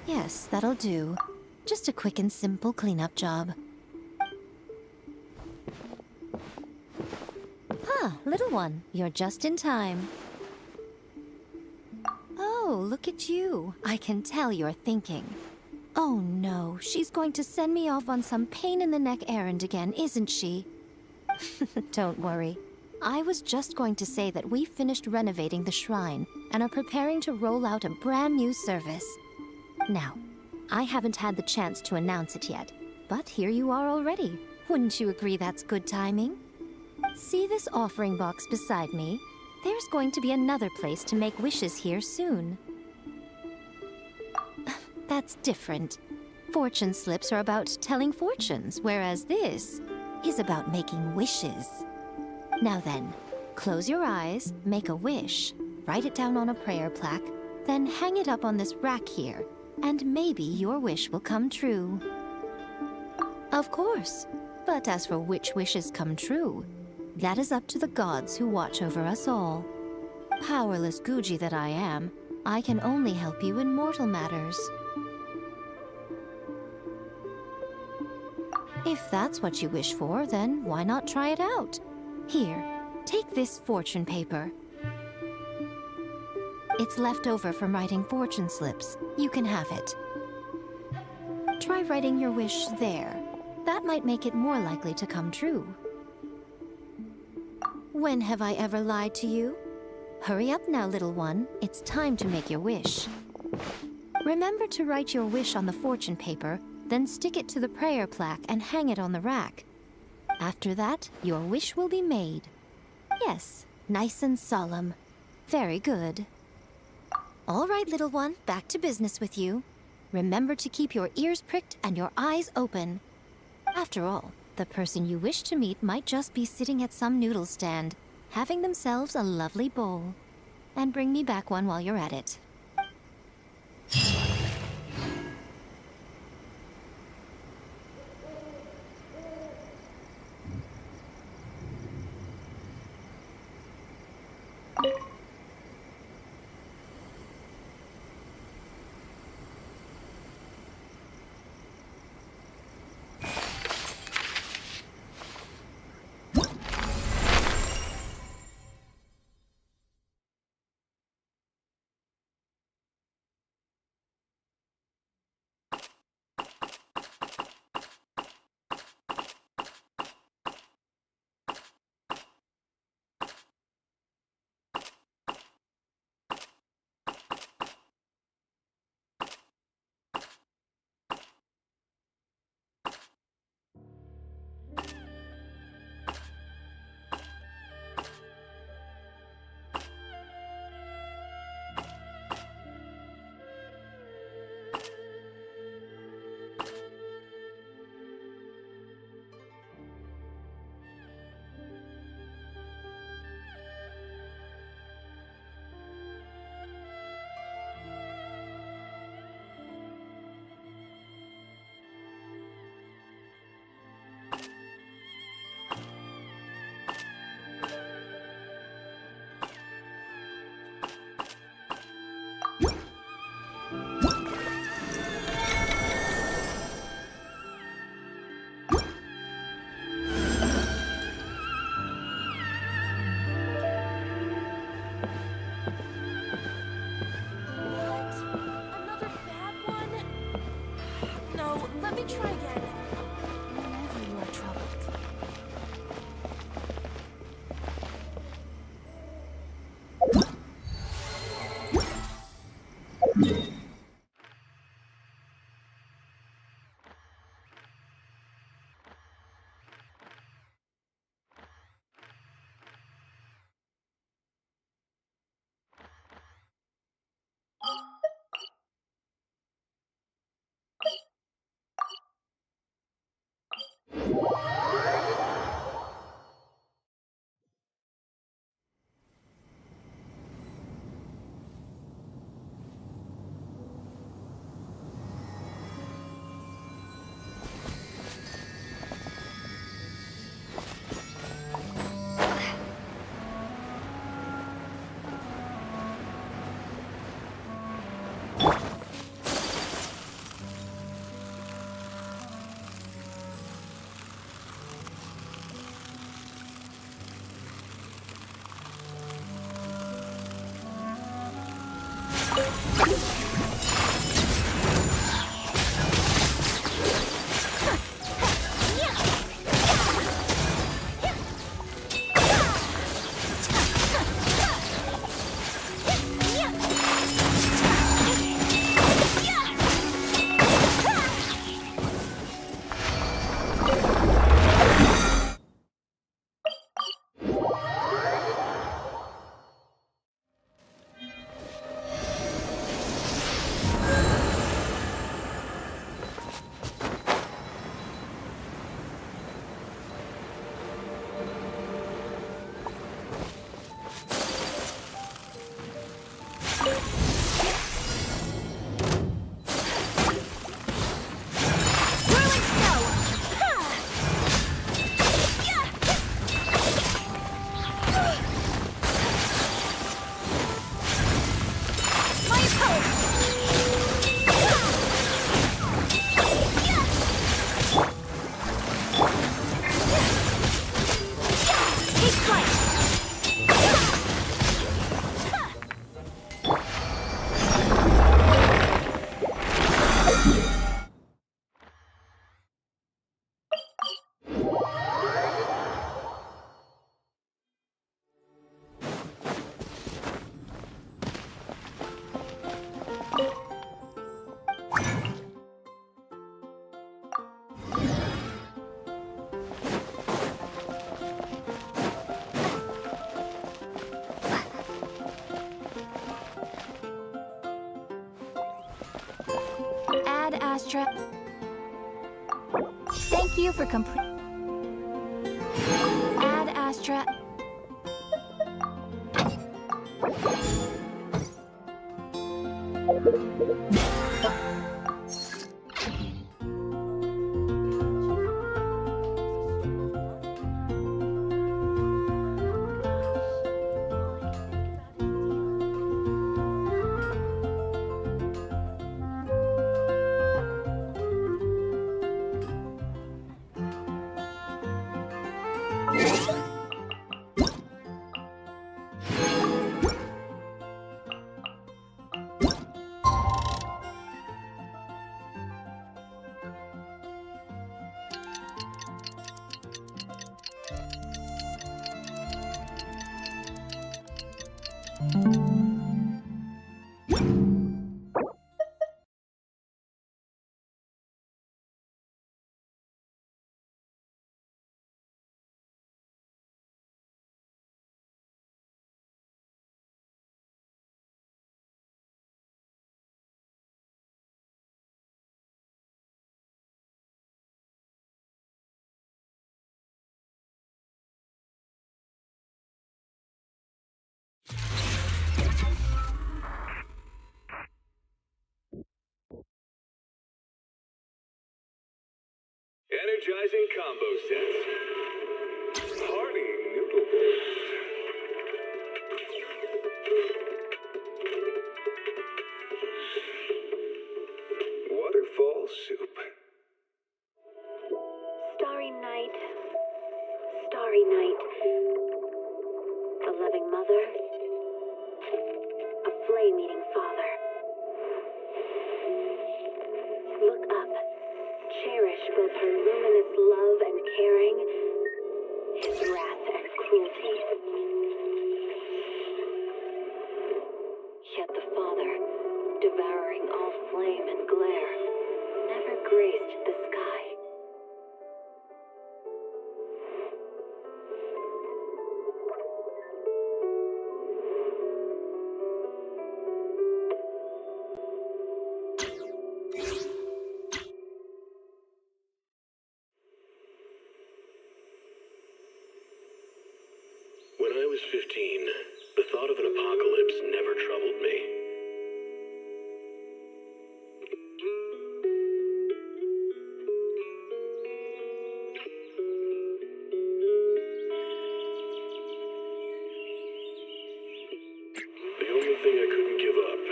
Yes, that'll do. Just a quick and simple cleanup job. Ah, little one, you're just in time. Oh, look at you. I can tell you're thinking. Oh no, she's going to send me off on some pain-in-the-neck errand again, isn't she? Don't worry. I was just going to say that we finished renovating the shrine and are preparing to roll out a brand new service. Now, I haven't had the chance to announce it yet, but here you are already. Wouldn't you agree that's good timing? See this offering box beside me? There's going to be another place to make wishes here soon. That's different. Fortune slips are about telling fortunes, whereas this is about making wishes. Now then, close your eyes, make a wish, write it down on a prayer plaque, then hang it up on this rack here, and maybe your wish will come true. Of course, but as for which wishes come true, that is up to the gods who watch over us all. Powerless Guji that I am, I can only help you in mortal matters. If that's what you wish for, then why not try it out? Here, take this fortune paper. It's left over from writing fortune slips. You can have it. Try writing your wish there. That might make it more likely to come true. When have I ever lied to you? Hurry up now, little one. It's time to make your wish. Remember to write your wish on the fortune paper, then stick it to the prayer plaque and hang it on the rack. After that, your wish will be made. Yes, nice and solemn. Very good. All right, little one, back to business with you. Remember to keep your ears pricked and your eyes open. After all, the person you wish to meet might just be sitting at some noodle stand, having themselves a lovely bowl. And bring me back one while you're at it. me try again. Whenever you are troubled. Ad Astra. Thank you for complete. Ad Astra. Energizing combo sets. Hearty noodles. Waterfall soup. Starry night, starry night. A loving mother, a flame-eating father. Look up, cherish both her luminous love and caring, his wrath and cruelty. Yet the Father, devouring all flame and glare, never graced the sky. When I was 15, the thought of an apocalypse never troubled me. The only thing I couldn't give up,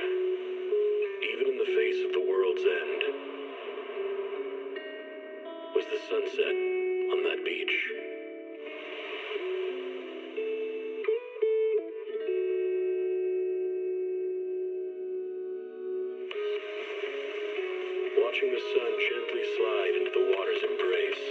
even in the face of the world's end, was the sunset on that beach. Watching the sun gently slide into the water's embrace.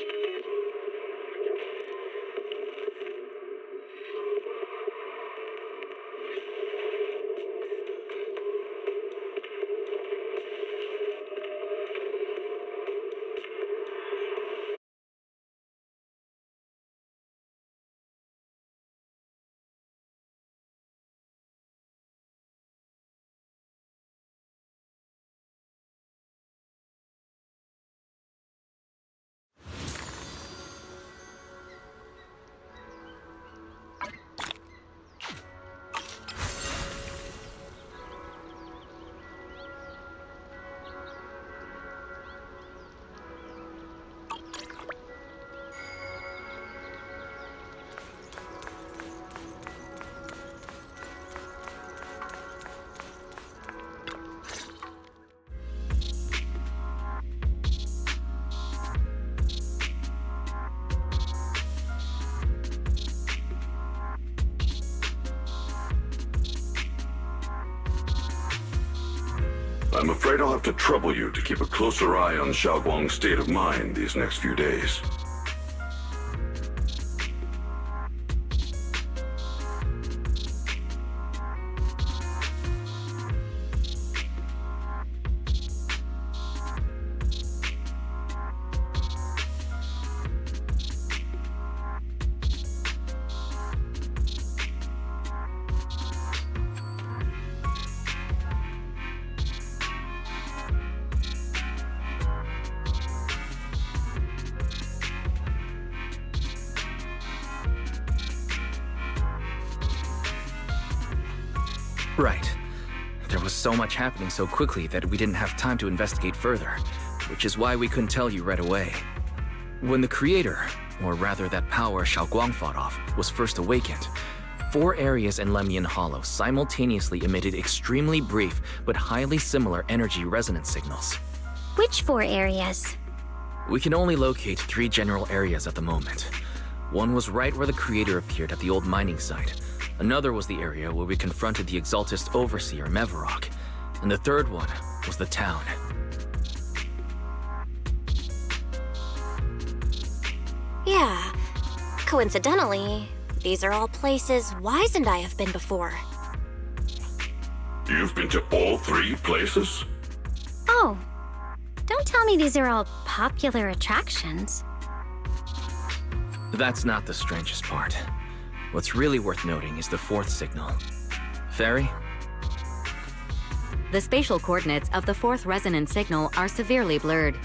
I'm afraid I'll have to trouble you to keep a closer eye on Xiaoguang's state of mind these next few days. Right. There was so much happening so quickly that we didn't have time to investigate further, which is why we couldn't tell you right away. When the creator, or rather that power Xiaoguang fought off, was first awakened, 4 areas in Lemian Hollow simultaneously emitted extremely brief but highly similar energy resonance signals. Which 4 areas? We can only locate 3 general areas at the moment. One was right where the creator appeared at the old mining site. Another was the area where we confronted the Exaltist Overseer, Mevarok. And the third one was the town. Yeah. Coincidentally, these are all places Wise and I have been before. You've been to all 3 places? Oh. Don't tell me these are all popular attractions. That's not the strangest part. What's really worth noting is the 4th signal. Fairy? The spatial coordinates of the 4th resonance signal are severely blurred.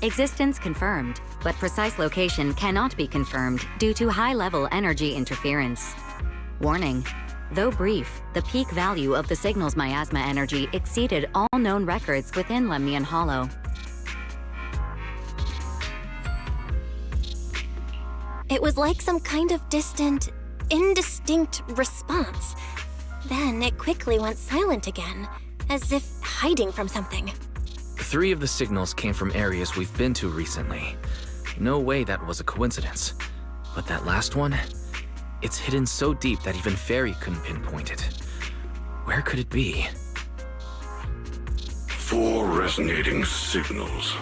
Existence confirmed, but precise location cannot be confirmed due to high-level energy interference. Warning: though brief, the peak value of the signal's miasma energy exceeded all known records within Lemian Hollow. It was like some kind of distant, indistinct response. Then it quickly went silent again, as if hiding from something. 3 of the signals came from areas we've been to recently. No way that was a coincidence. But that last one? It's hidden so deep that even Fairy couldn't pinpoint it. Where could it be? 4 resonating signals.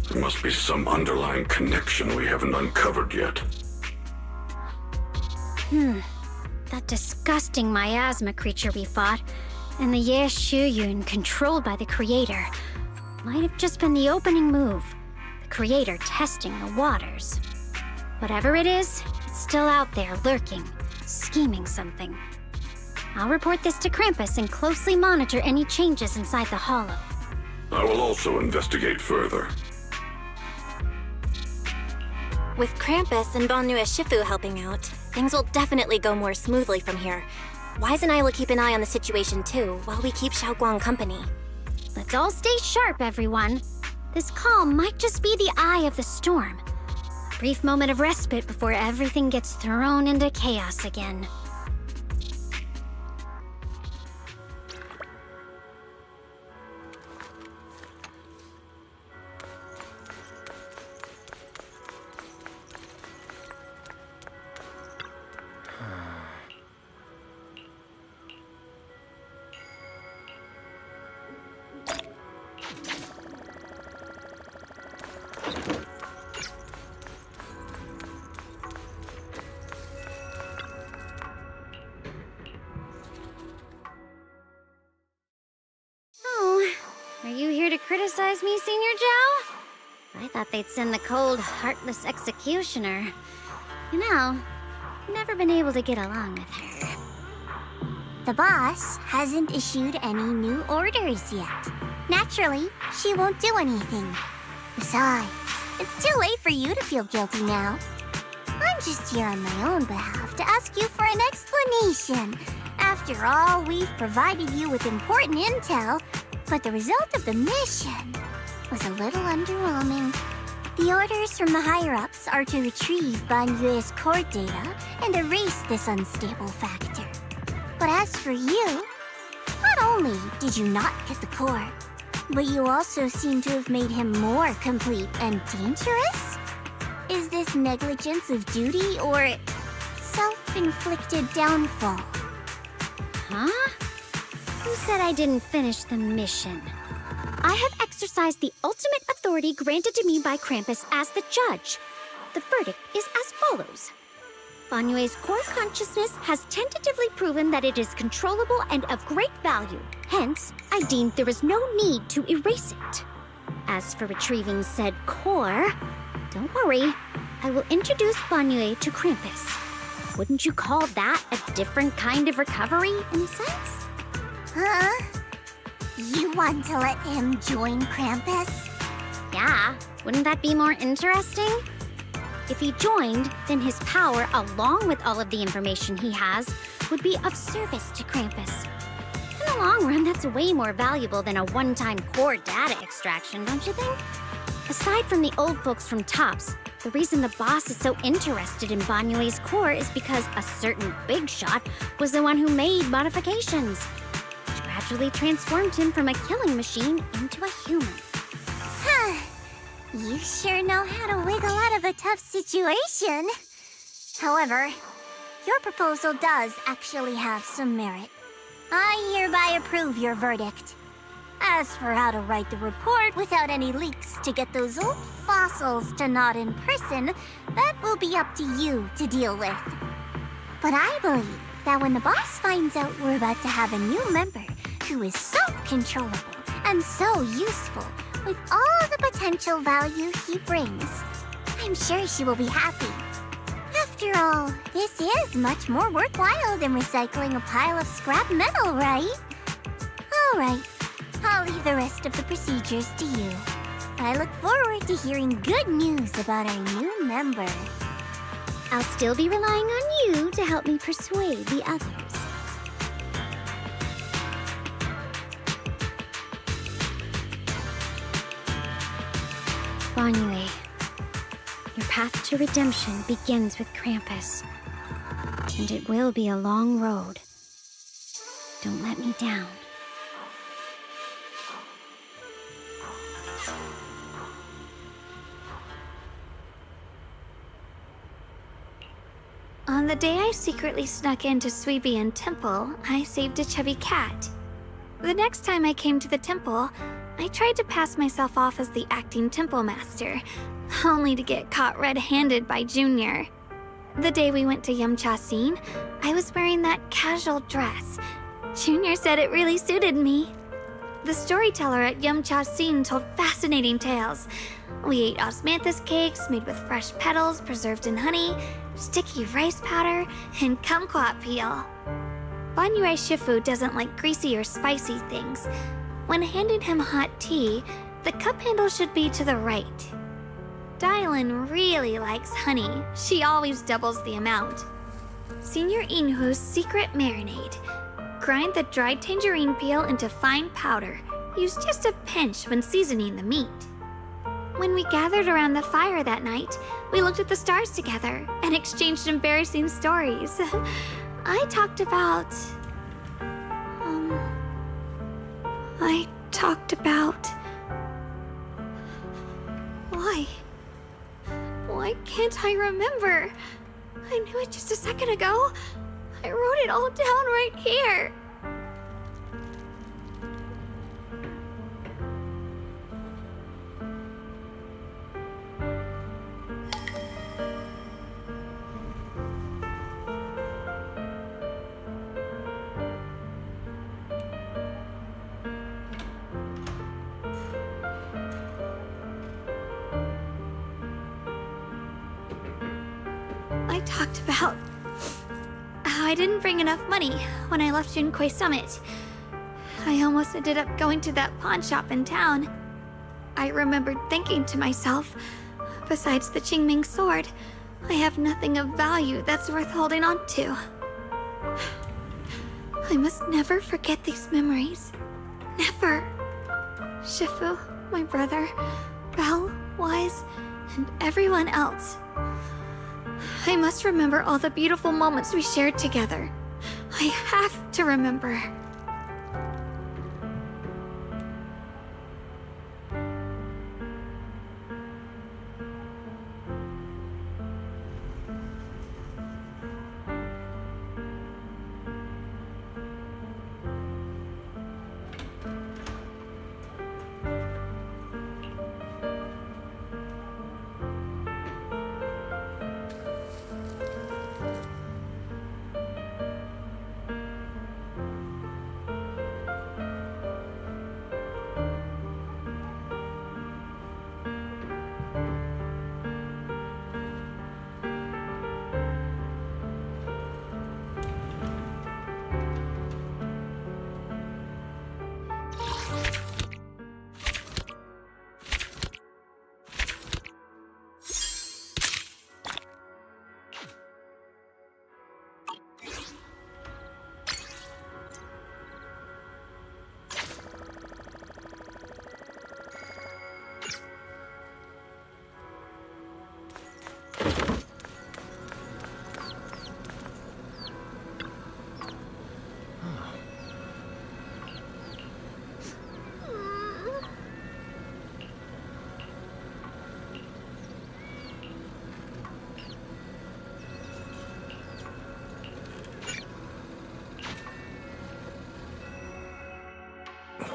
There must be some underlying connection we haven't uncovered yet. That disgusting miasma creature we fought, and the Ye Shuyun controlled by the Creator, might have just been the opening move. The Creator testing the waters. Whatever it is, it's still out there lurking, scheming something. I'll report this to Krampus and closely monitor any changes inside the hollow. I will also investigate further. With Krampus and Banue Shifu helping out, things will definitely go more smoothly from here. Wise and I will keep an eye on the situation too, while we keep Xiaoguang company. Let's all stay sharp, everyone. This calm might just be the eye of the storm. A brief moment of respite before everything gets thrown into chaos again. Are you here to criticize me, Senior Joe? I thought they'd send the cold, heartless executioner. You know, I've never been able to get along with her. The boss hasn't issued any new orders yet. Naturally, she won't do anything. Besides, it's too late for you to feel guilty now. I'm just here on my own behalf to ask you for an explanation. After all, we've provided you with important intel, but the result of the mission was a little underwhelming. The orders from the higher-ups are to retrieve Banyue's core data and erase this unstable factor. But as for you, not only did you not get the core, but you also seem to have made him more complete and dangerous? Is this negligence of duty or self-inflicted downfall? Huh? Who said I didn't finish the mission? I have exercised the ultimate authority granted to me by Krampus as the judge. The verdict is as follows. Banyue's core consciousness has tentatively proven that it is controllable and of great value. Hence, I deemed there is no need to erase it. As for retrieving said core, don't worry. I will introduce Banyue to Krampus. Wouldn't you call that a different kind of recovery, in a sense? Huh? You want to let him join Krampus? Yeah, wouldn't that be more interesting? If he joined, then his power, along with all of the information he has, would be of service to Krampus. In the long run, that's way more valuable than a one-time core data extraction, don't you think? Aside from the old folks from TOPS, the reason the boss is so interested in Banyue's core is because a certain big shot was the one who made modifications, which gradually transformed him from a killing machine into a human. Huh. You sure know how to wiggle out of a tough situation. However, your proposal does actually have some merit. I hereby approve your verdict. As for how to write the report without any leaks to get those old fossils to nod in person, that will be up to you to deal with. But I believe that when the boss finds out we're about to have a new member who is so controllable and so useful with all the potential value he brings, I'm sure she will be happy. After all, this is much more worthwhile than recycling a pile of scrap metal, right? All right. I'll leave the rest of the procedures to you. I look forward to hearing good news about our new member. I'll still be relying on you to help me persuade the others. Banyue, your path to redemption begins with Krampus. And it will be a long road. Don't let me down. On the day I secretly snuck into Suibian Temple, I saved a chubby cat. The next time I came to the temple, I tried to pass myself off as the acting temple master, only to get caught red-handed by Junior. The day we went to Yumcha-Scene, I was wearing that casual dress. Junior said it really suited me. The storyteller at Yumcha-Scene told fascinating tales. We ate osmanthus cakes made with fresh petals preserved in honey, sticky rice powder, and kumquat peel. Banyue Shifu doesn't like greasy or spicy things. When handing him hot tea, the cup handle should be to the right. Dylan really likes honey. She always doubles the amount. Senior Inhu's secret marinade. Grind the dried tangerine peel into fine powder. Use just a pinch when seasoning the meat. When we gathered around the fire that night, we looked at the stars together and exchanged embarrassing stories. I talked about... Why can't I remember? I knew it just a second ago. I wrote it all down right here. I talked about how I didn't bring enough money when I left Junkoi Summit. I almost ended up going to that pawn shop in town. I remembered thinking to myself, besides the Qingming sword, I have nothing of value that's worth holding on to. I must never forget these memories. Never. Shifu, my brother, Belle, Wise, and everyone else. I must remember all the beautiful moments we shared together. I have to remember.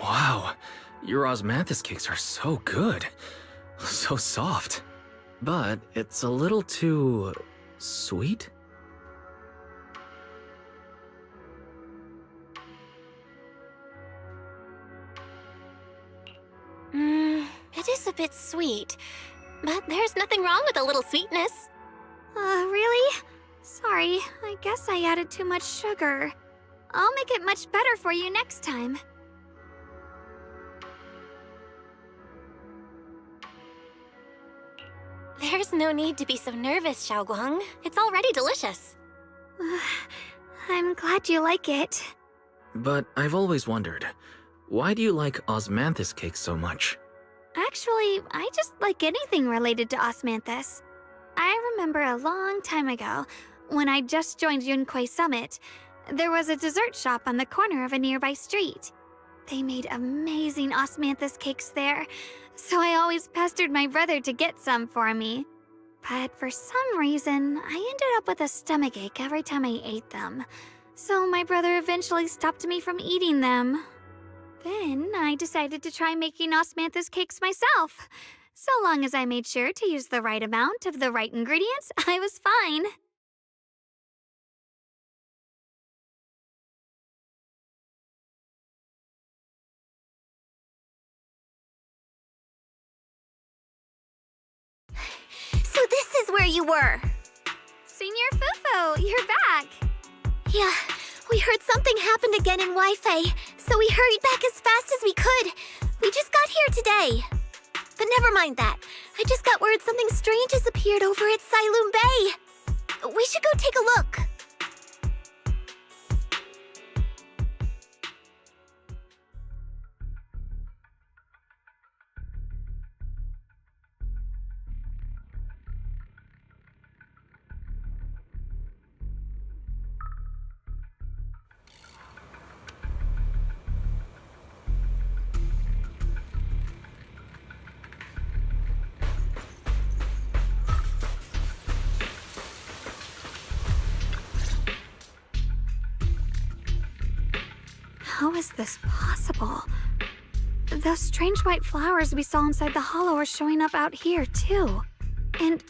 Wow, your osmanthus cakes are so good. So soft. But it's a little too... sweet? It is a bit sweet. But there's nothing wrong with a little sweetness. Really? Sorry, I guess I added too much sugar. I'll make it much better for you next time. There's no need to be so nervous, Xiaoguang. It's already delicious. I'm glad you like it. But I've always wondered, why do you like osmanthus cakes so much? Actually, I just like anything related to osmanthus. I remember a long time ago, when I just joined Yunkoi Summit, there was a dessert shop on the corner of a nearby street. They made amazing osmanthus cakes there, so I always pestered my brother to get some for me. But for some reason, I ended up with a stomachache every time I ate them. So my brother eventually stopped me from eating them. Then I decided to try making osmanthus cakes myself. So long as I made sure to use the right amount of the right ingredients, I was fine. So this is where you were. Senior Fufu, you're back. Yeah, we heard something happened again in Wi-Fi, so we hurried back as fast as we could. We just got here today. But never mind that. I just got word something strange has appeared over at Siloon Bay. We should go take a look. How is this possible? Those strange white flowers we saw inside the hollow are showing up out here, too. And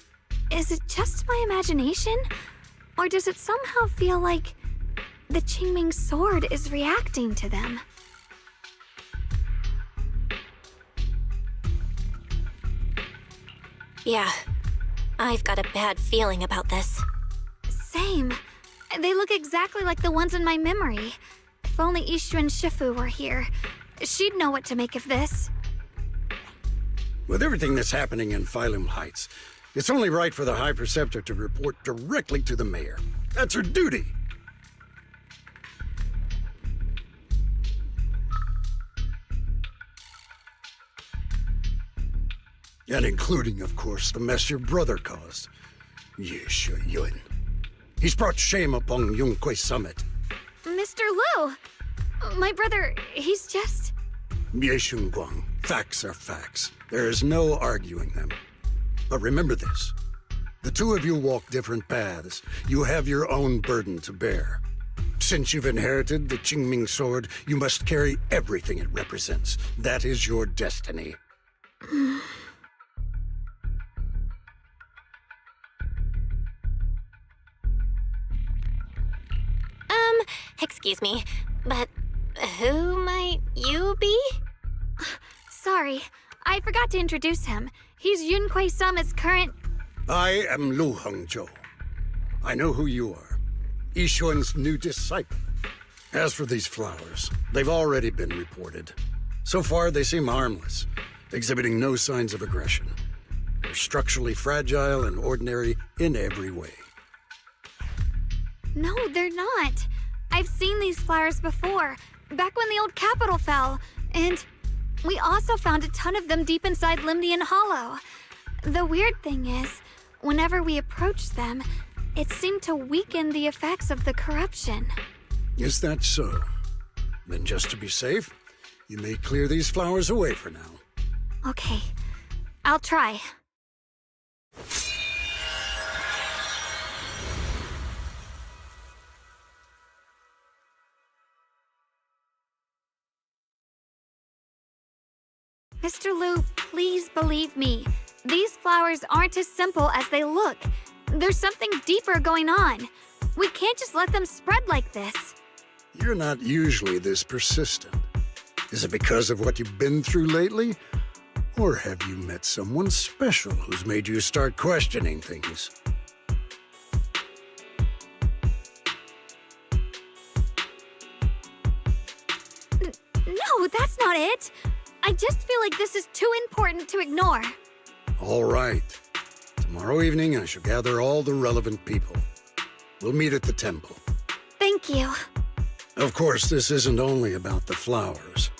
is it just my imagination? Or does it somehow feel like the Qingming sword is reacting to them? Yeah, I've got a bad feeling about this. Same. They look exactly like the ones in my memory. If only Ishu and Shifu were here, she'd know what to make of this. With everything that's happening in Phylum Heights, it's only right for the High Preceptor to report directly to the mayor. That's her duty. And including, of course, the mess your brother caused. Yeshu Yun. He's brought shame upon Yunquay Summit. Mr. Liu! My brother, he's just... Yeshun Guang, facts are facts. There is no arguing them. But remember this. The two of you walk different paths. You have your own burden to bear. Since you've inherited the Qingming sword, you must carry everything it represents. That is your destiny. Excuse me, but who might you be? Sorry, I forgot to introduce him. He's Yunquay Summit's current... I am Lu Hengzhou. I know who you are. Yixuan's new disciple. As for these flowers, they've already been reported. So far, they seem harmless, exhibiting no signs of aggression. They're structurally fragile and ordinary in every way. No, they're not. I've seen these flowers before, back when the old capital fell, and we also found a ton of them deep inside Limnian Hollow. The weird thing is, whenever we approached them, it seemed to weaken the effects of the corruption. Is that so? Then just to be safe, you may clear these flowers away for now. Okay, I'll try. Mr. Liu, please believe me. These flowers aren't as simple as they look. There's something deeper going on. We can't just let them spread like this. You're not usually this persistent. Is it because of what you've been through lately? Or have you met someone special who's made you start questioning things? No, that's not it. I just feel like this is too important to ignore. All right. Tomorrow evening, I shall gather all the relevant people. We'll meet at the temple. Thank you. Of course, this isn't only about the flowers.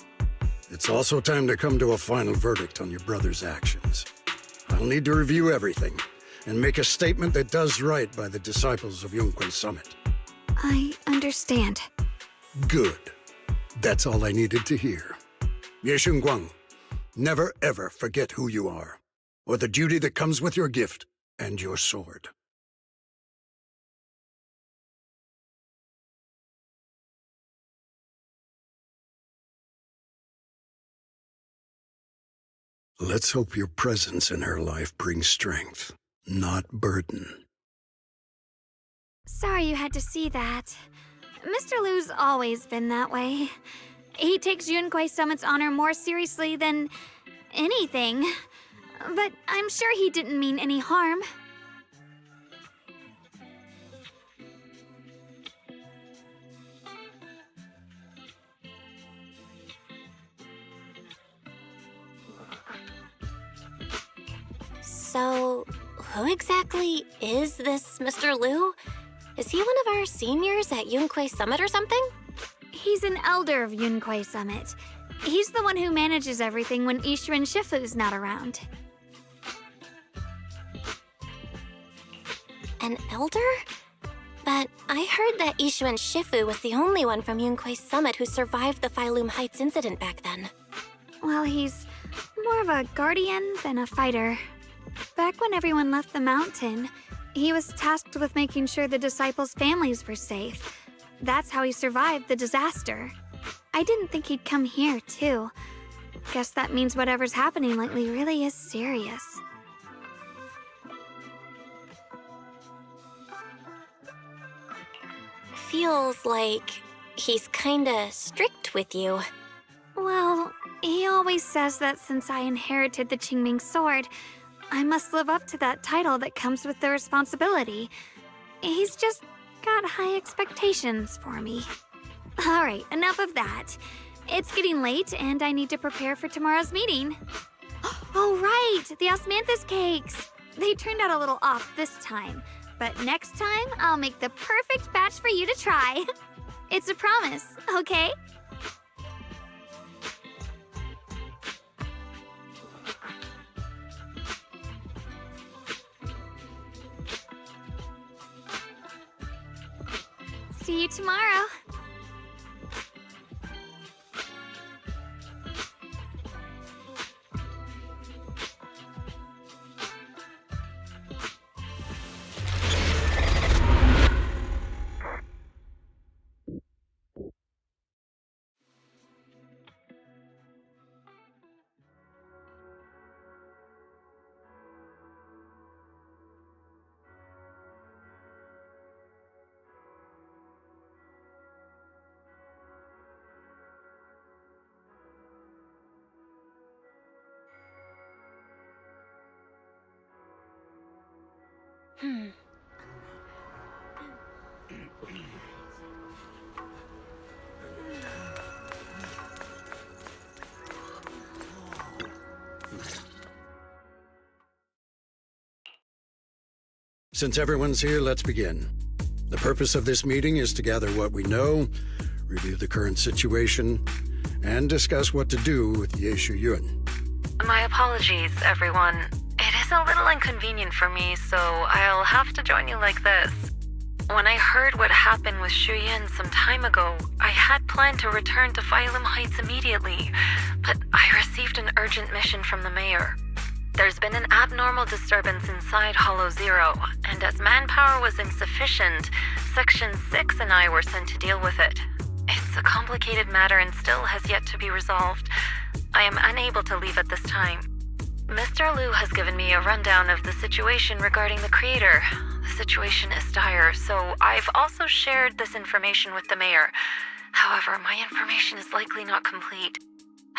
It's also time to come to a final verdict on your brother's actions. I'll need to review everything and make a statement that does right by the disciples of Yunquay Summit. I understand. Good. That's all I needed to hear. Yeshun Guang, never ever forget who you are, or the duty that comes with your gift and your sword. Let's hope your presence in her life brings strength, not burden. Sorry you had to see that. Mr. Lu's always been that way. He takes Yunquei Summit's honor more seriously than anything. But I'm sure he didn't mean any harm. So, who exactly is this Mr. Lu? Is he one of our seniors at Yunquei Summit or something? He's an elder of Yunquei Summit. He's the one who manages everything when Ishuan Shifu's not around. An elder? But I heard that Ishuan Shifu was the only one from Yunquei Summit who survived the Phylum Heights incident back then. Well, he's more of a guardian than a fighter. Back when everyone left the mountain, he was tasked with making sure the disciples' families were safe. That's how he survived the disaster. I didn't think he'd come here, too. Guess that means whatever's happening lately really is serious. Feels like he's kinda strict with you. Well, he always says that since I inherited the Qingming sword, I must live up to that title that comes with the responsibility. He's just got high expectations for me. Alright, enough of that. It's getting late and I need to prepare for tomorrow's meeting. Oh right, the osmanthus cakes! They turned out a little off this time, but next time I'll make the perfect batch for you to try. It's a promise, okay? See you tomorrow. Since everyone's here, let's begin. The purpose of this meeting is to gather what we know, review the current situation, and discuss what to do with Yeshu Yun. My apologies, everyone. It is a little inconvenient for me, so I'll have to join you like this. When I heard what happened with Shu Yin some time ago, I had planned to return to Phylum Heights immediately, but I received an urgent mission from the mayor. There's been an abnormal disturbance inside Hollow Zero, and as manpower was insufficient, Section 6 and I were sent to deal with it. It's a complicated matter and still has yet to be resolved. I am unable to leave at this time. Mr. Lu has given me a rundown of the situation regarding the creator. The situation is dire, so I've also shared this information with the mayor. However, my information is likely not complete.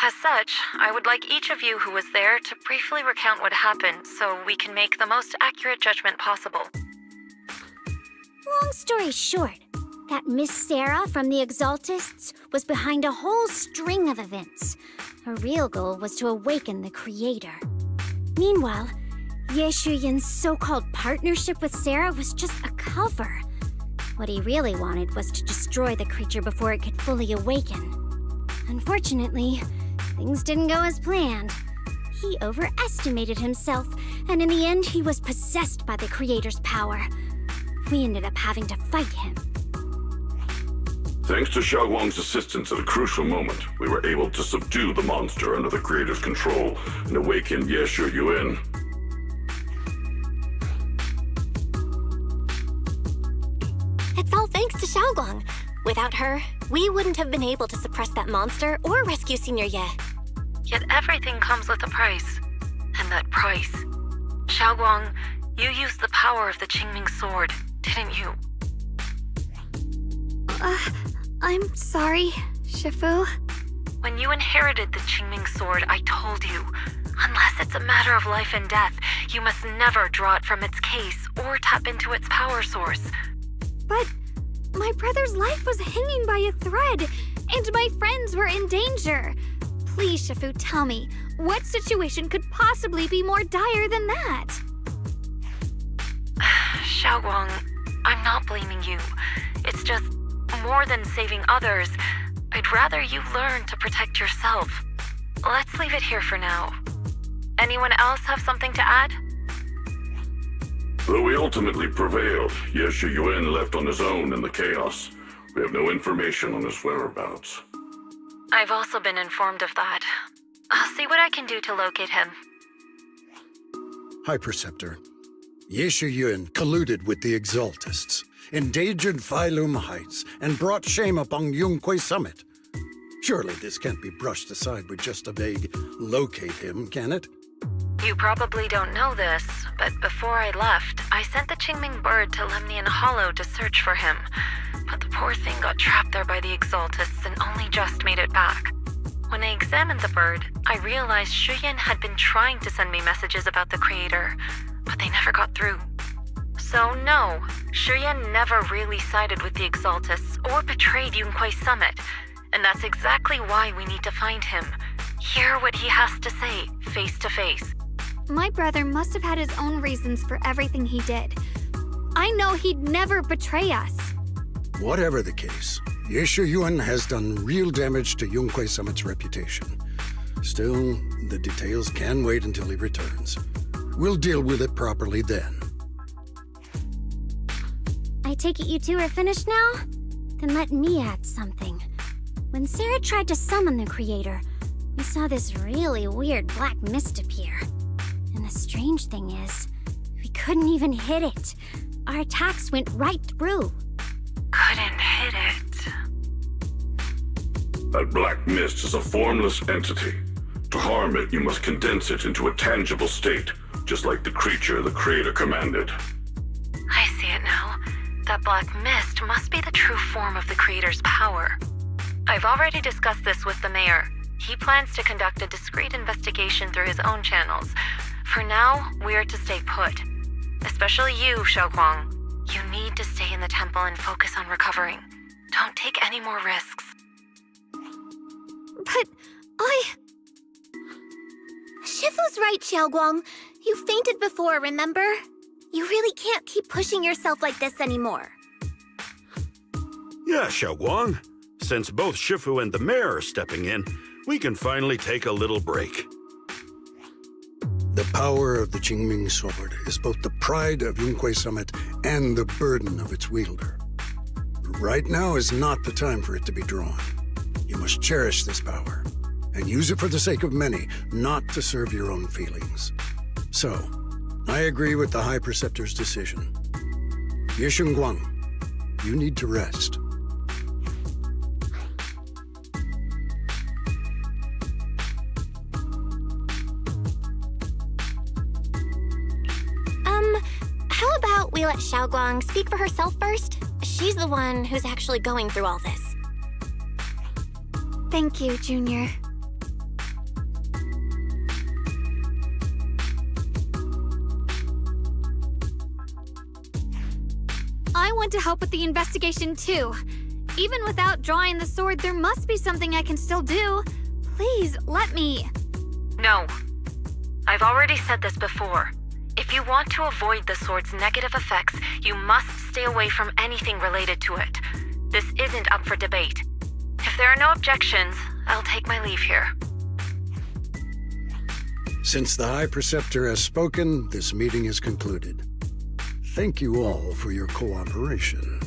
As such, I would like each of you who was there to briefly recount what happened so we can make the most accurate judgment possible. Long story short, that Miss Sarah from the Exaltists was behind a whole string of events. Her real goal was to awaken the creator. Meanwhile, Yeshu Yin's so-called partnership with Sarah was just a cover. What he really wanted was to destroy the creature before it could fully awaken. Unfortunately, things didn't go as planned. He overestimated himself, and in the end, he was possessed by the creator's power. We ended up having to fight him. Thanks to Xiaoguang's assistance at a crucial moment, we were able to subdue the monster under the creator's control and awaken Yeshu Yun. It's all thanks to Xiaoguang. Without her, we wouldn't have been able to suppress that monster or rescue Senior Ye. Yet everything comes with a price. paying that price. Xiaoguang, you used the power of the Qingming sword, didn't you? I'm sorry, Shifu. When you inherited the Qingming sword, I told you, unless it's a matter of life and death, you must never draw it from its case or tap into its power source. But my brother's life was hanging by a thread, and my friends were in danger. Please, Shifu, tell me, what situation could possibly be more dire than that? Xiaoguang, I'm not blaming you. It's just, more than saving others, I'd rather you learn to protect yourself. Let's leave it here for now. Anyone else have something to add? Though we ultimately prevailed, Yeshu Yuan left on his own in the chaos. We have no information on his whereabouts. I've also been informed of that. I'll see what I can do to locate him. High Preceptor, Yeshu Yuan colluded with the Exaltists, endangered Phylum Heights, and brought shame upon Yunquay Summit. Surely this can't be brushed aside with just a vague locate him, can it? You probably don't know this, but before I left, I sent the Qingming bird to Lemnian Hollow to search for him. But the poor thing got trapped there by the Exaltists and only just made it back. When I examined the bird, I realized Shuyan had been trying to send me messages about the Creator, but they never got through. So no, Shuyan never really sided with the Exaltists or betrayed Yunquay Summit, and that's exactly why we need to find him. Hear what he has to say, face to face. My brother must have had his own reasons for everything he did. I know he'd never betray us. Whatever the case, Yeshu Yuan has done real damage to Yunquay Summit's reputation. Still, the details can wait until he returns. We'll deal with it properly then. I take it you two are finished now? Then let me add something. When Sarah tried to summon the Creator, we saw this really weird black mist appear. And the strange thing is, we couldn't even hit it. Our attacks went right through. Couldn't hit it. That black mist is a formless entity. To harm it, you must condense it into a tangible state, just like the creature the Creator commanded. I see it now. That black mist must be the true form of the Creator's power. I've already discussed this with the mayor. He plans to conduct a discreet investigation through his own channels. For now, we're to stay put. Especially you, Xiaoguang. You need to stay in the temple and focus on recovering. Don't take any more risks. But Shifu's right, Xiaoguang. You fainted before, remember? You really can't keep pushing yourself like this anymore. Yeah, Xiaoguang. Since both Shifu and the mayor are stepping in, we can finally take a little break. The power of the Qingming sword is both the pride of Yunquay Summit and the burden of its wielder. Right now is not the time for it to be drawn. You must cherish this power, and use it for the sake of many, not to serve your own feelings. So, I agree with the High Preceptor's decision. Yeshun Guang, you need to rest. How about we let Xiaoguang speak for herself first? She's the one who's actually going through all this. thank you, Junior. I want to help with the investigation too. Even without drawing the sword, there must be something I can still do. Please, let me. No. I've already said this before. If you want to avoid the sword's negative effects, you must stay away from anything related to it. This isn't up for debate. If there are no objections, I'll take my leave here. Since the High Preceptor has spoken, this meeting is concluded. Thank you all for your cooperation.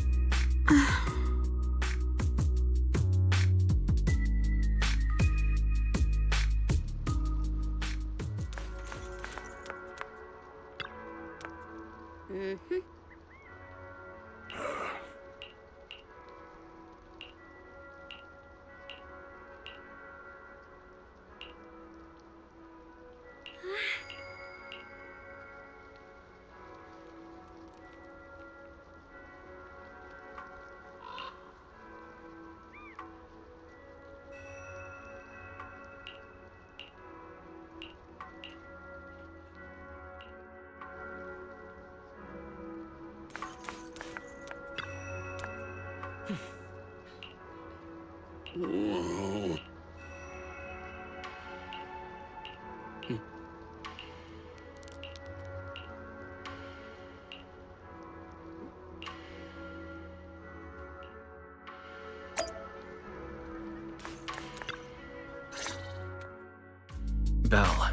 Belle,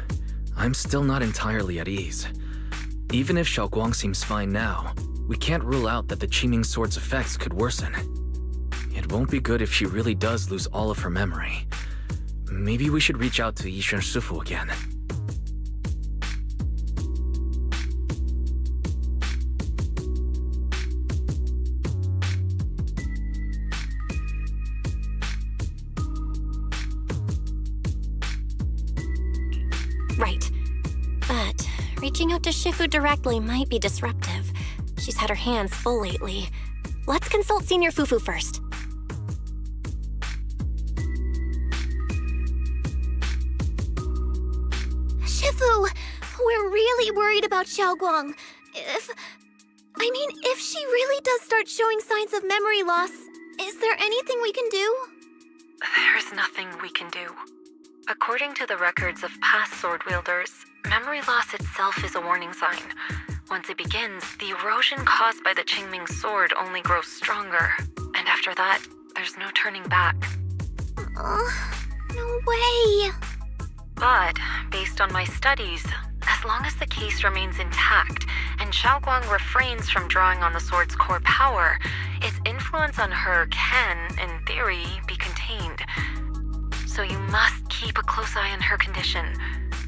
I'm still not entirely at ease. Even if Xiaoguang seems fine now, we can't rule out that the Qingming Sword's effects could worsen. It won't be good if she really does lose all of her memory. Maybe we should reach out to Yixuan Shifu again. Right. But reaching out to Shifu directly might be disruptive. She's had her hands full lately. Let's consult Senior Fufu first. Shifu, we're really worried about Xiaoguang. If she really does start showing signs of memory loss, is there anything we can do? There's nothing we can do. According to the records of past sword wielders, memory loss itself is a warning sign. Once it begins, the erosion caused by the Qingming Sword only grows stronger. And after that, there's no turning back. No way! But, based on my studies, as long as the case remains intact and Xiaoguang refrains from drawing on the sword's core power, its influence on her can, in theory, be contained. So you must keep a close eye on her condition.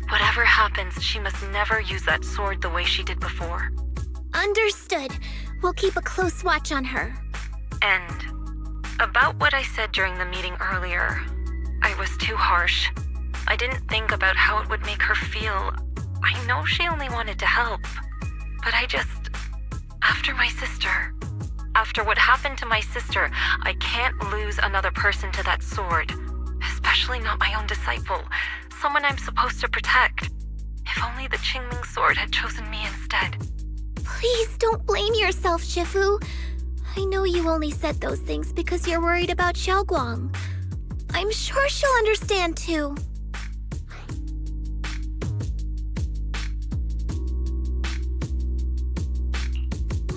Whatever happens, she must never use that sword the way she did before. Understood. We'll keep a close watch on her. And about what I said during the meeting earlier, I was too harsh. I didn't think about how it would make her feel. I know she only wanted to help, but after what happened to my sister, I can't lose another person to that sword. Especially not my own disciple, someone I'm supposed to protect. If only the Qingming Sword had chosen me instead. Please don't blame yourself, Shifu. I know you only said those things because you're worried about Xiaoguang. I'm sure she'll understand too.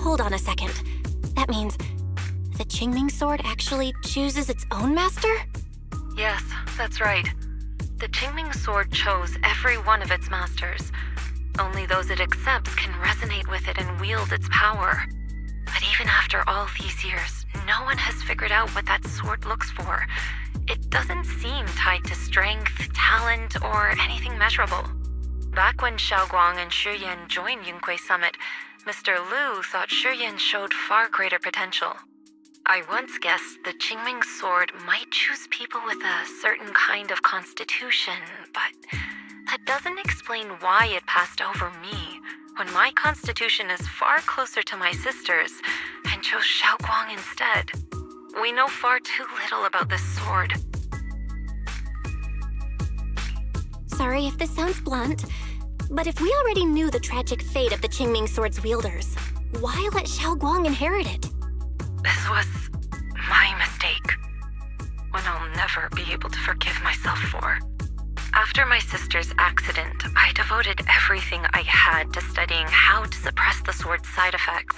Hold on a second. That means the Qingming Sword actually chooses its own master? Yes, that's right. The Qingming Sword chose every one of its masters. Only those it accepts can resonate with it and wield its power. But even after all these years, no one has figured out what that sword looks for. It doesn't seem tied to strength, talent, or anything measurable. Back when Xiaoguang and Shiyan joined Yunque Summit, Mr. Liu thought Shiyan showed far greater potential. I once guessed the Qingming Sword might choose people with a certain kind of constitution, but that doesn't explain why it passed over me, when my constitution is far closer to my sister's, and chose Xiaoguang instead. We know far too little about this sword. Sorry if this sounds blunt, but if we already knew the tragic fate of the Qingming Sword's wielders, why let Xiaoguang inherit it? This was my mistake. One I'll never be able to forgive myself for. After my sister's accident, I devoted everything I had to studying how to suppress the sword's side effects.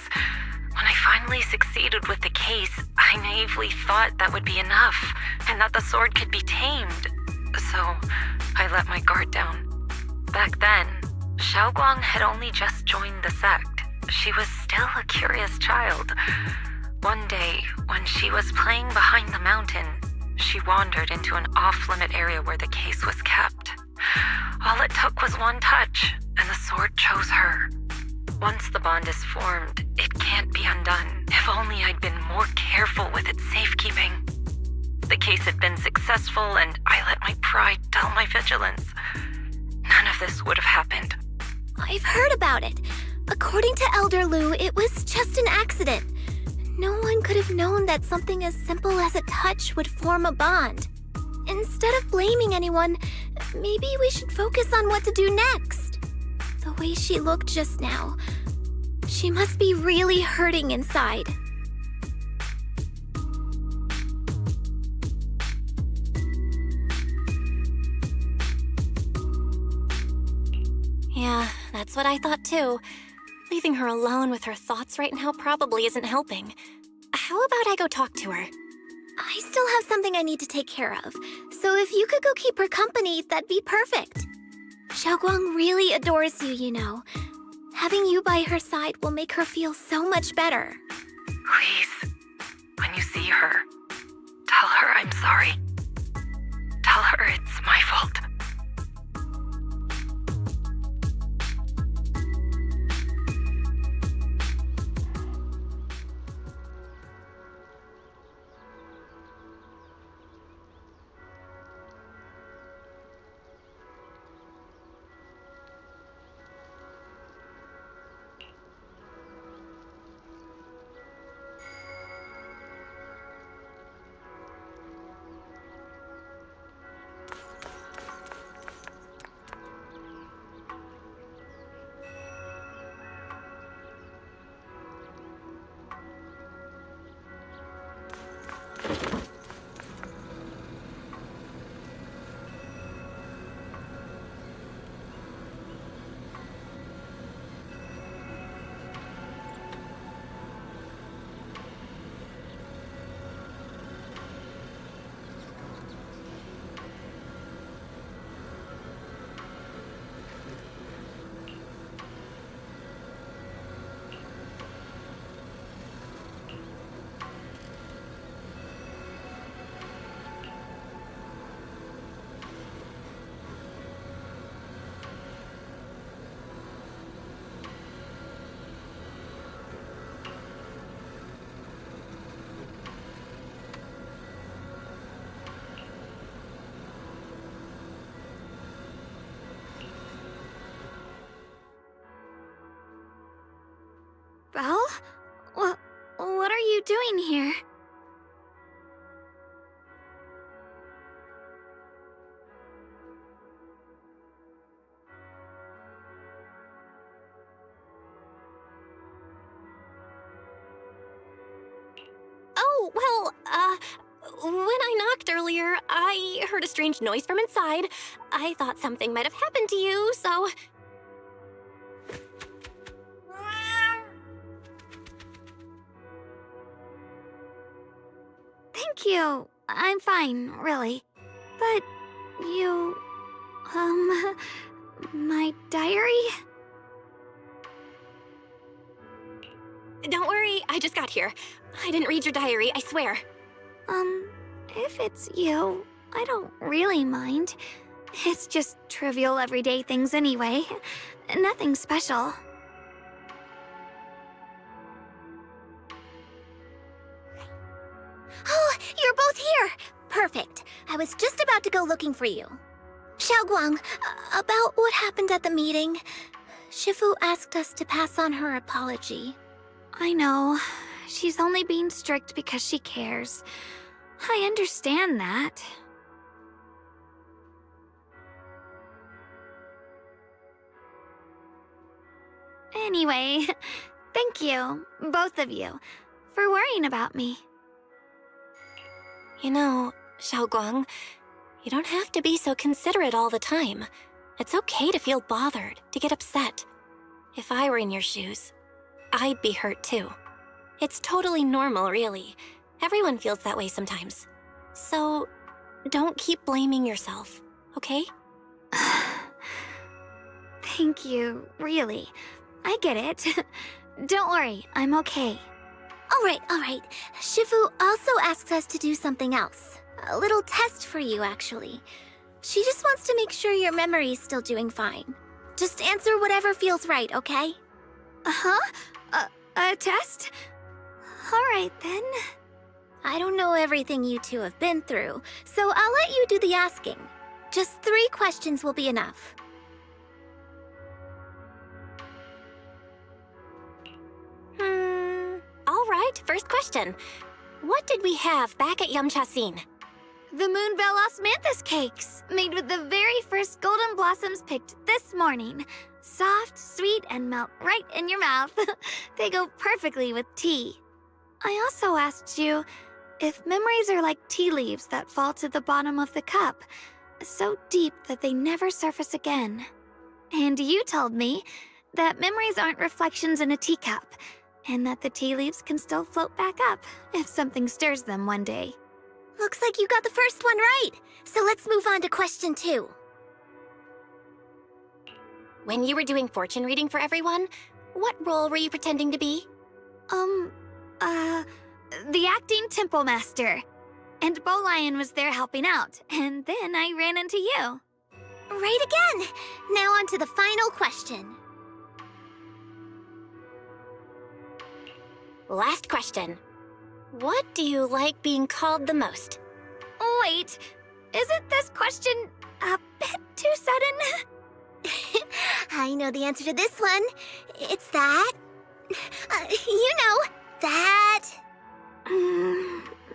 When I finally succeeded with the case, I naively thought that would be enough, and that the sword could be tamed. So, I let my guard down. Back then, Xiaoguang had only just joined the sect. She was still a curious child. One day, when she was playing behind the mountain, she wandered into an off-limit area where the case was kept. All it took was one touch, and the sword chose her. Once the bond is formed, it can't be undone. If only I'd been more careful with its safekeeping. The case had been successful, and I let my pride dull my vigilance. None of this would have happened. I've heard about it. According to Elder Liu, it was just an accident. No one could have known that something as simple as a touch would form a bond. Instead of blaming anyone, maybe we should focus on what to do next. The way she looked just now, she must be really hurting inside. Yeah, that's what I thought too. Leaving her alone with her thoughts right now probably isn't helping. How about I go talk to her? I still have something I need to take care of, so if you could go keep her company, that'd be perfect. Xiaoguang really adores you, you know. Having you by her side will make her feel so much better. Please, when you see her, tell her I'm sorry. Tell her it's my fault. Belle? What are you doing here? Oh, well, when I knocked earlier, I heard a strange noise from inside. I thought something might have happened to you, so... Thank you. I'm fine, really. But you... my diary? Don't worry, I just got here. I didn't read your diary, I swear. If it's you, I don't really mind. It's just trivial everyday things anyway. Nothing special. Oh, you're both here! Perfect. I was just about to go looking for you. Xiaoguang, about what happened at the meeting. Shifu asked us to pass on her apology. I know. She's only being strict because she cares. I understand that. Anyway, thank you, both of you, for worrying about me. You know, Xiaoguang, you don't have to be so considerate all the time. It's okay to feel bothered, to get upset. If I were in your shoes, I'd be hurt too. It's totally normal, really. Everyone feels that way sometimes. So, don't keep blaming yourself, okay? Thank you, really. I get it. Don't worry, I'm okay. All right. Shifu also asks us to do something else. A little test for you, actually. She just wants to make sure your memory's still doing fine. Just answer whatever feels right, okay? Uh-huh? A test? All right, then. I don't know everything you two have been through, so I'll let you do the asking. Just 3 questions will be enough. All right, first question. What did we have back at Yamchasin? The Moonbell Osmanthus cakes, made with the very first golden blossoms picked this morning. Soft, sweet, and melt right in your mouth. They go perfectly with tea. I also asked you if memories are like tea leaves that fall to the bottom of the cup, so deep that they never surface again. And you told me that memories aren't reflections in a teacup, and that the tea leaves can still float back up if something stirs them one day. Looks like you got the first one right. So let's move on to question 2. When you were doing fortune reading for everyone, what role were you pretending to be? The acting temple master. And Bowlion was there helping out, and then I ran into you. Right again! Now on to the final question. Last question. What do you like being called the most? Wait, isn't this question a bit too sudden? I know the answer to this one. It's that... you know, that...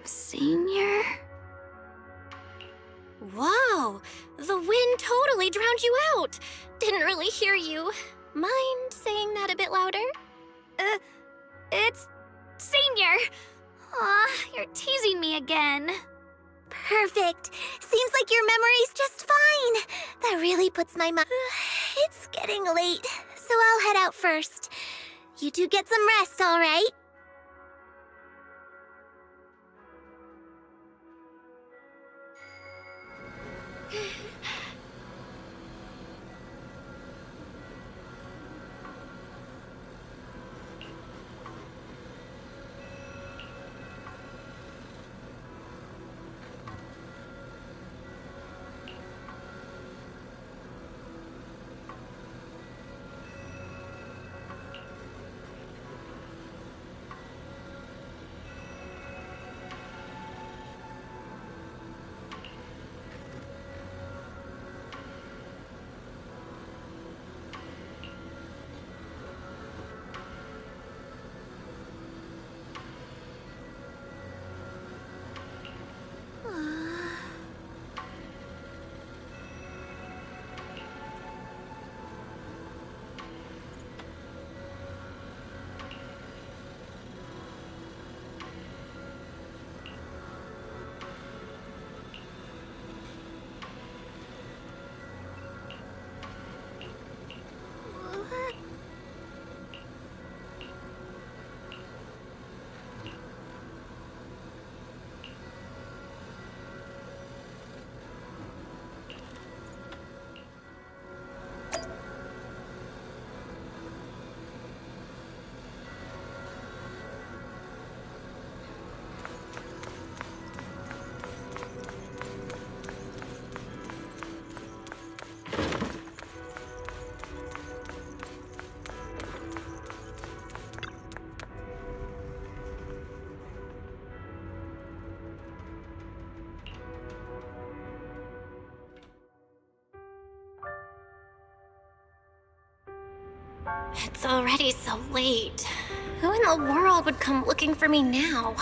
Senior? Whoa! The wind totally drowned you out! Didn't really hear you. Mind saying that a bit louder? It's... Senior! Aw, you're teasing me again. Perfect. Seems like your memory's just fine. That really puts my mind... It's getting late, so I'll head out first. You two get some rest, all right? It's already so late. Who in the world would come looking for me now?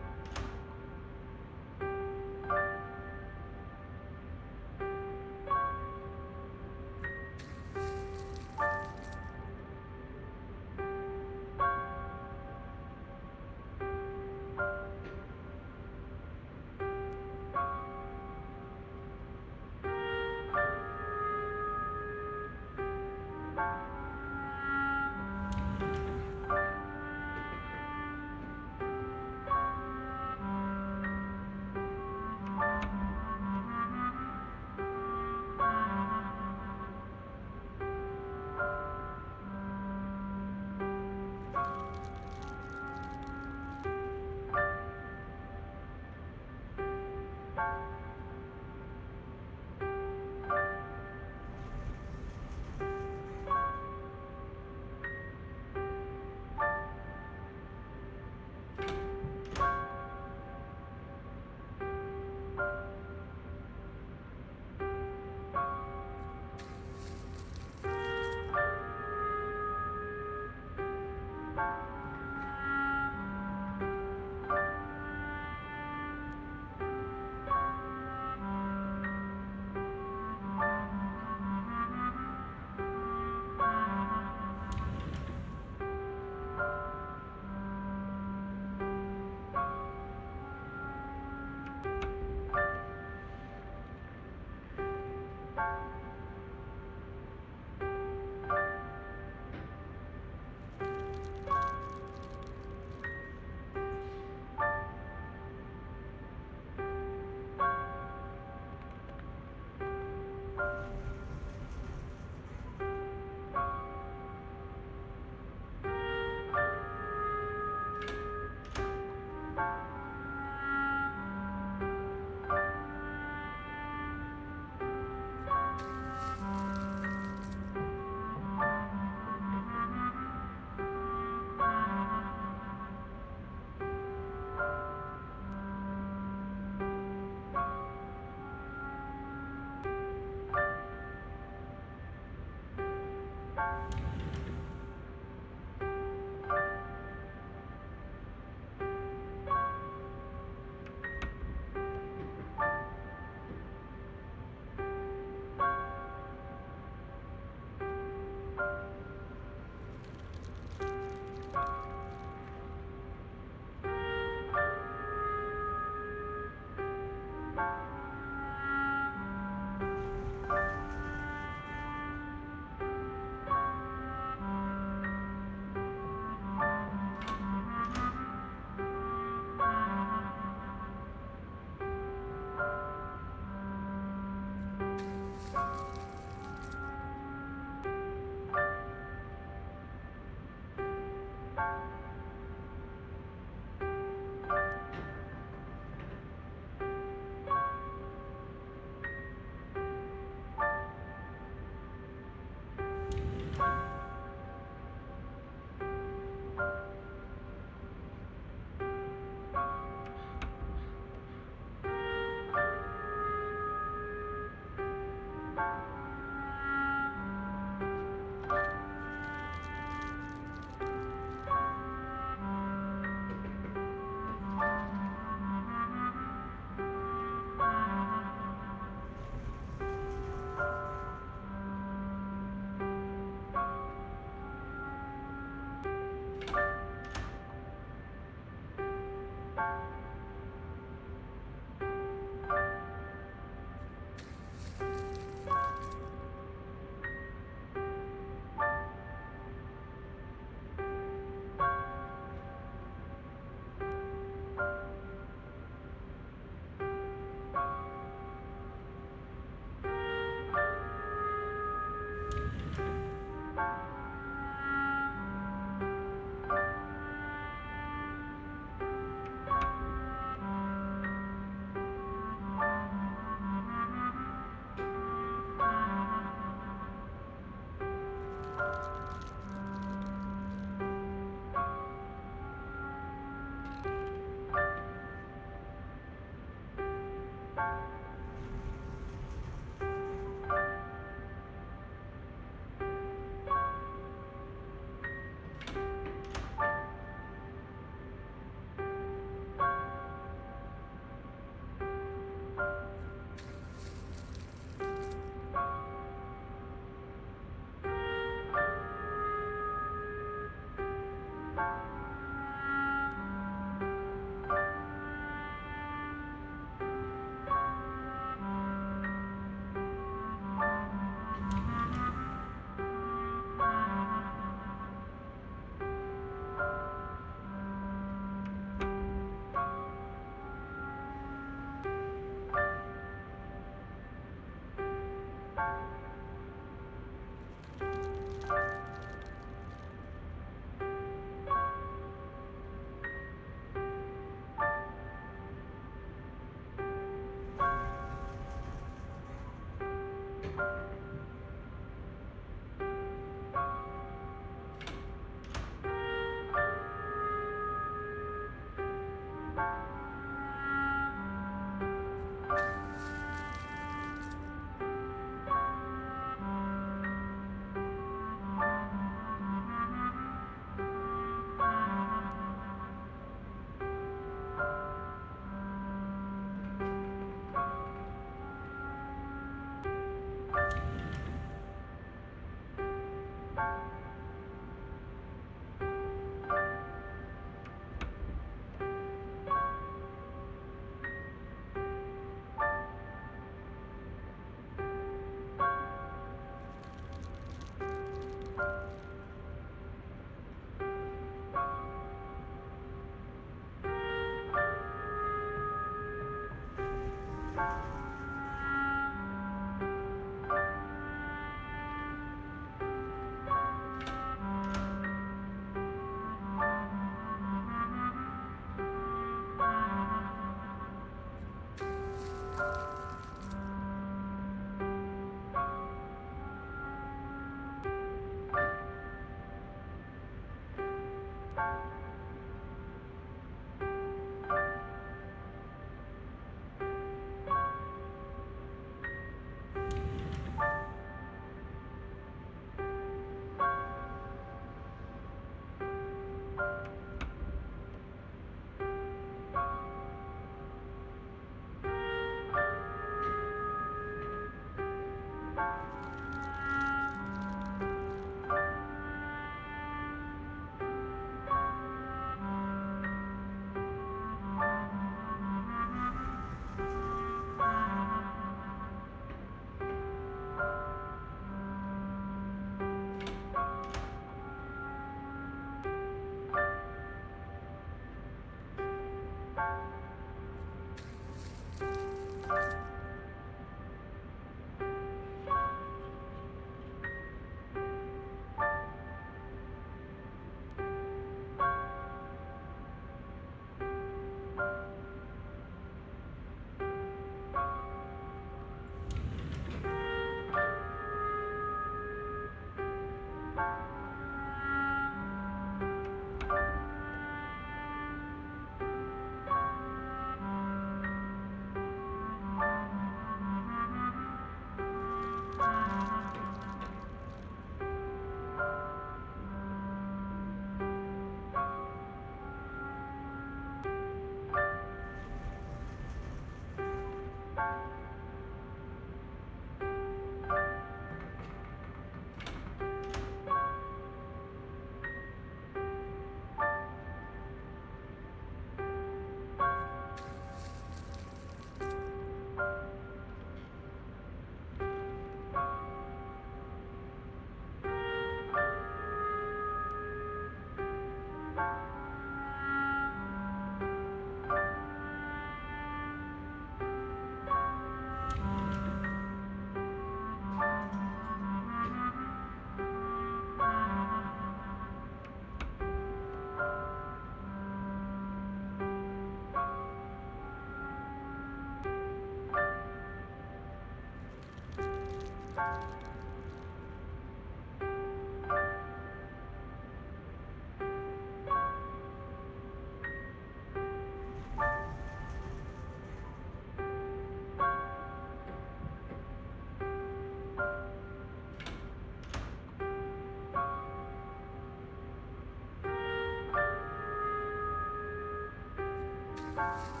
Bye.